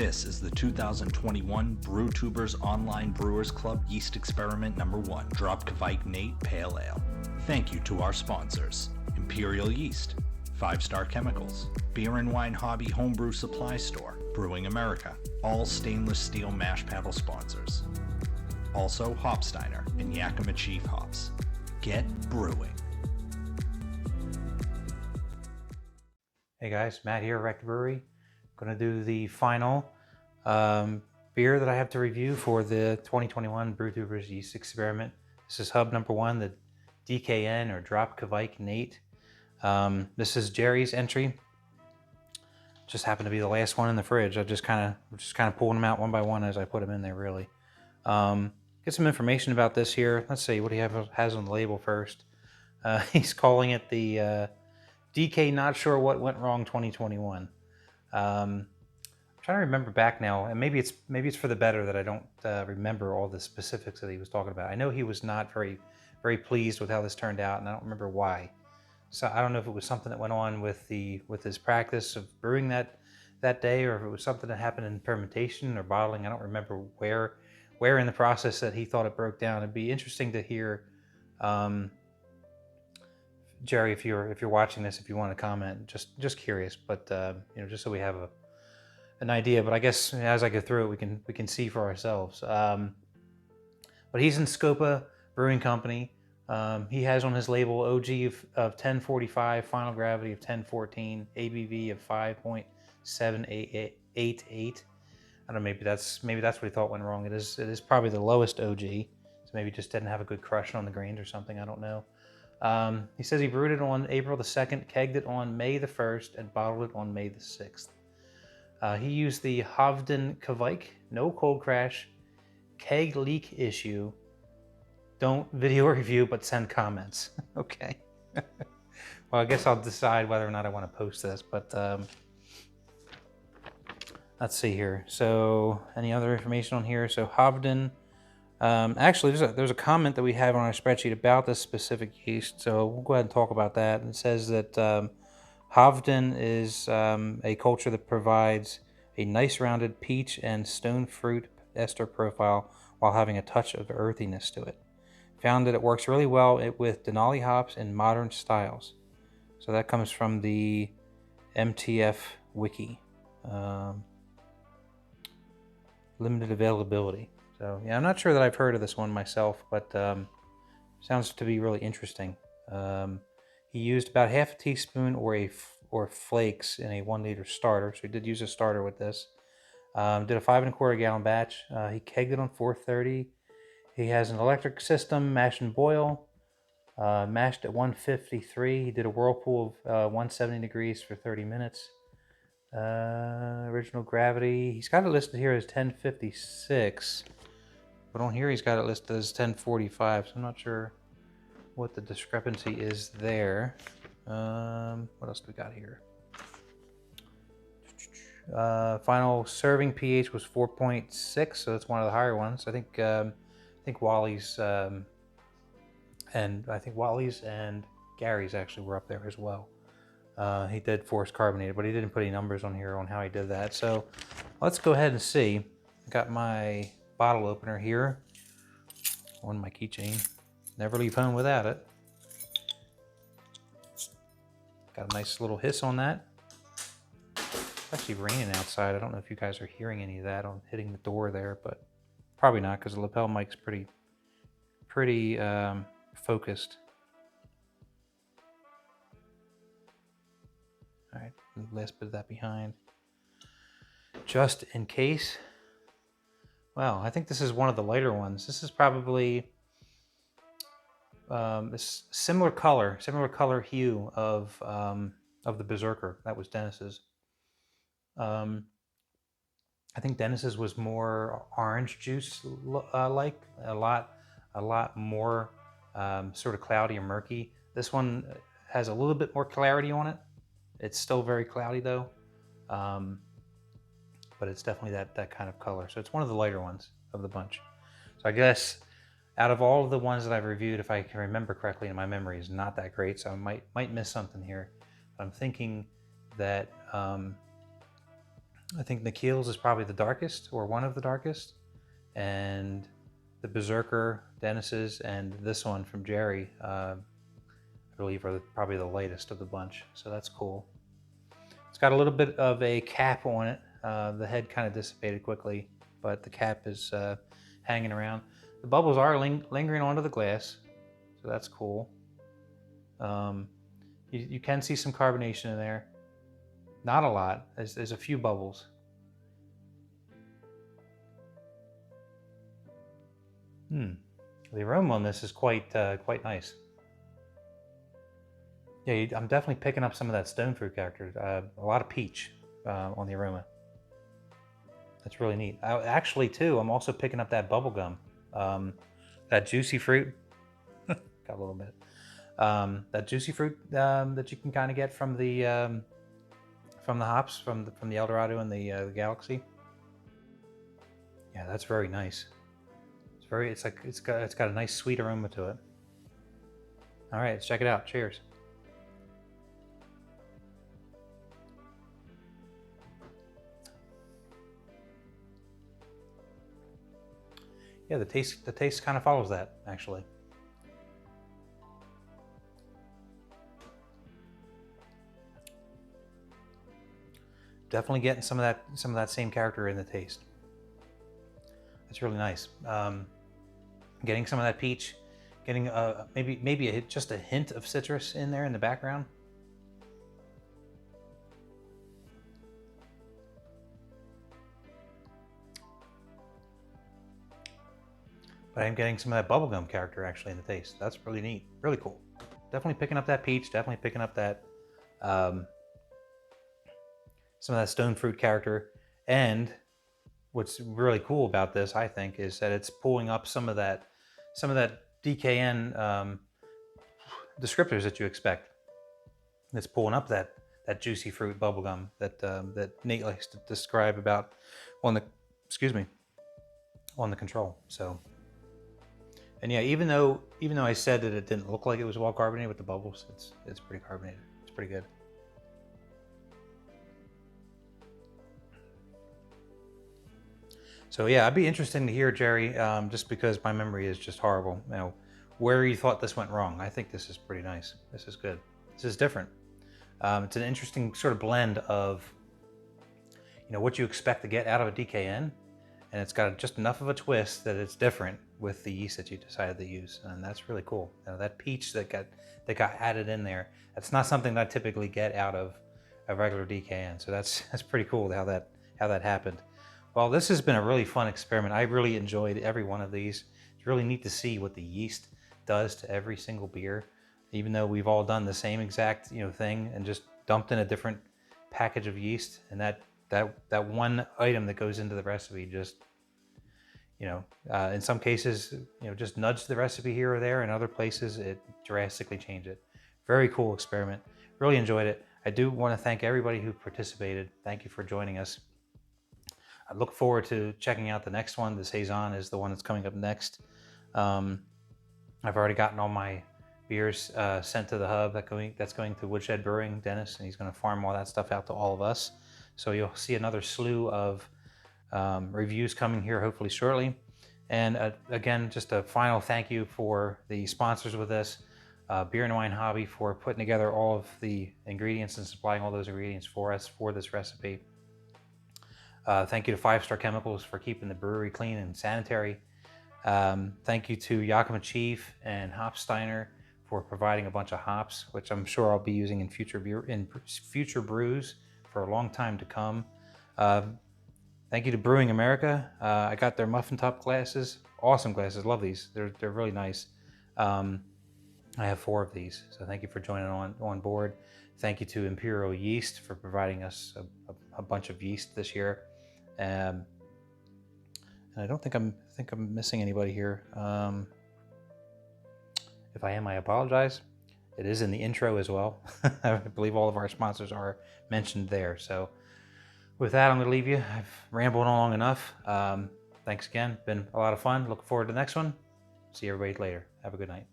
This is the 2021 Brewtubers Online Brewers Club Yeast Experiment number 1, Dropkavike Nate Pale Ale. Thank you to our sponsors, Imperial Yeast, 5 Star Chemicals, Beer and Wine Hobby Homebrew Supply Store, Brewing America, all stainless steel mash paddle sponsors. Also Hopsteiner and Yakima Chief Hops. Get brewing. Hey guys, Matt here, Wreck the Brewery. Going to do the final beer that I have to review for the 2021 Brewtubers Yeast Experiment. This is hub number 1, the DKN or Dropkavike Nate. This is Jerry's entry. Just happened to be the last one in the fridge. I just kind of pulling them out one by one as I put them in there. Really. Get some information about this here. Let's see what he has on the label first. He's calling it the DK Not Sure What Went Wrong 2021. I'm trying to remember back now, and maybe it's for the better that I don't remember all the specifics that he was talking about. I know he was not very pleased with how this turned out, and I don't remember why. So I don't know if it was something that went on with his practice of brewing that day, or if it was something that happened in fermentation or bottling. I don't remember where in the process that he thought it broke down. It'd be interesting to hear, Jerry, if you're watching this, if you want to comment, just curious, but just so we have an idea. But I guess as I go through it, we can see for ourselves. But he's in Scopa Brewing Company. He has on his label OG of 1045, final gravity of 1014, ABV of 5.788. I don't know, maybe that's what he thought went wrong. It is probably the lowest OG, so maybe just didn't have a good crush on the grains or something. I don't know. He says he brewed it on April the 2nd, kegged it on May the 1st, and bottled it on May the 6th. He used the Hovden Kavike, no cold crash, keg leak issue. Don't video review, but send comments. Okay. Well, I guess I'll decide whether or not I want to post this, but let's see here. So any other information on here? So Hovden. Actually, there's a comment that we have on our spreadsheet about this specific yeast, so we'll go ahead and talk about that. It says that Hovden is a culture that provides a nice rounded peach and stone fruit ester profile while having a touch of earthiness to it. Found that it works really well with Denali hops in modern styles. So that comes from the MTF wiki. Limited availability. So yeah, I'm not sure that I've heard of this one myself, but sounds to be really interesting. He used about half a teaspoon or flakes in a 1 liter starter, so he did use a starter with this. Did a 5 1/4 gallon batch. He kegged it on 430. He has an electric system, mash and boil. Mashed at 153. He did a whirlpool of 170 degrees for 30 minutes. Original gravity. He's got it listed here as 1056. But on here he's got it listed as 1045, so I'm not sure what the discrepancy is there. What else do we got here? Final serving pH was 4.6, so it's one of the higher ones. I think Wally's and Gary's actually were up there as well. He did force carbonated, but he didn't put any numbers on here on how he did that. So let's go ahead and see. I got my bottle opener here on my keychain. Never leave home without it. Got a nice little hiss on that. It's actually raining outside. I don't know if you guys are hearing any of that on hitting the door there, but probably not because the lapel mic's pretty focused. All right, last bit of that behind. Just in case. Wow, I think this is one of the lighter ones. This is probably this similar color hue of the Berserker. That was Dennis's. I think Dennis's was more orange juice like, a lot more sort of cloudy or murky. This one has a little bit more clarity on it. It's still very cloudy though. But it's definitely that kind of color. So it's one of the lighter ones of the bunch. So I guess out of all of the ones that I've reviewed, if I can remember correctly, and my memory is not that great, so I might miss something here. But I'm thinking that I think Nikhil's is probably the darkest, or one of the darkest, and the Berserker, Dennis's, and this one from Jerry, I believe are probably the lightest of the bunch. So that's cool. It's got a little bit of a cap on it. The head kind of dissipated quickly, but the cap is hanging around. The bubbles are lingering onto the glass, so that's cool. You can see some carbonation in there. Not a lot. There's a few bubbles. The aroma on this is quite nice. Yeah, I'm definitely picking up some of that stone fruit character. A lot of peach on the aroma. That's really neat. Actually, too, I'm also picking up that bubble gum, that juicy fruit. Got a little bit. That juicy fruit that you can kind of get from the hops from the El Dorado and the Galaxy. Yeah, that's very nice. It's got a nice sweet aroma to it. All right, let's check it out. Cheers. Yeah, the taste kind of follows that, actually. Definitely getting some of that same character in the taste. It's really nice. Getting some of that peach, getting maybe just a hint of citrus in there in the background. But I'm getting some of that bubblegum character actually in the taste. That's really neat, really cool. Definitely picking up that peach, definitely picking up that some of that stone fruit character. And what's really cool about this, I think, is that it's pulling up some of that DKN descriptors that you expect. It's pulling up that juicy fruit bubblegum that Nate likes to describe about on the control. So, and yeah, even though I said that it didn't look like it was well carbonated with the bubbles, it's pretty carbonated. It's pretty good. So yeah, I'd be interested to hear, Jerry, just because my memory is just horrible. You know, where you thought this went wrong. I think this is pretty nice. This is good. This is different. It's an interesting sort of blend of, what you expect to get out of a DKN, and it's got just enough of a twist that it's different with the yeast that you decided to use, and that's really cool. That peach that got added in there, that's not something that I typically get out of a regular DKN. So that's pretty cool how that happened. Well, this has been a really fun experiment. I really enjoyed every one of these. It's really neat to see what the yeast does to every single beer, even though we've all done the same exact thing and just dumped in a different package of yeast, and that one item that goes into the recipe just in some cases just nudged the recipe here or there. In other places it drastically changed it. Very cool experiment. Really enjoyed it. I do want to thank everybody who participated. Thank you for joining us. I look forward to checking out the next one. The Saison is the one that's coming up next. I've already gotten all my beers sent to the hub that's going to Woodshed Brewing, Dennis, and he's going to farm all that stuff out to all of us. So you'll see another slew of reviews coming here hopefully shortly. And again, just a final thank you for the sponsors with this, Beer and Wine Hobby, for putting together all of the ingredients and supplying all those ingredients for us for this recipe. Thank you to 5 Star Chemicals for keeping the brewery clean and sanitary. Thank you to Yakima Chief and Hopsteiner for providing a bunch of hops, which I'm sure I'll be using in future brews for a long time to come. Thank you to Brewing America. I got their muffin top glasses. Awesome glasses. Love these. They're really nice. I have 4 of these, so thank you for joining on board. Thank you to Imperial Yeast for providing us a bunch of yeast this year. And I don't think I'm missing anybody here. If I am, I apologize. It is in the intro as well. I believe all of our sponsors are mentioned there. So with that, I'm going to leave you. I've rambled on long enough. Thanks again. Been a lot of fun. Look forward to the next one. See everybody later. Have a good night.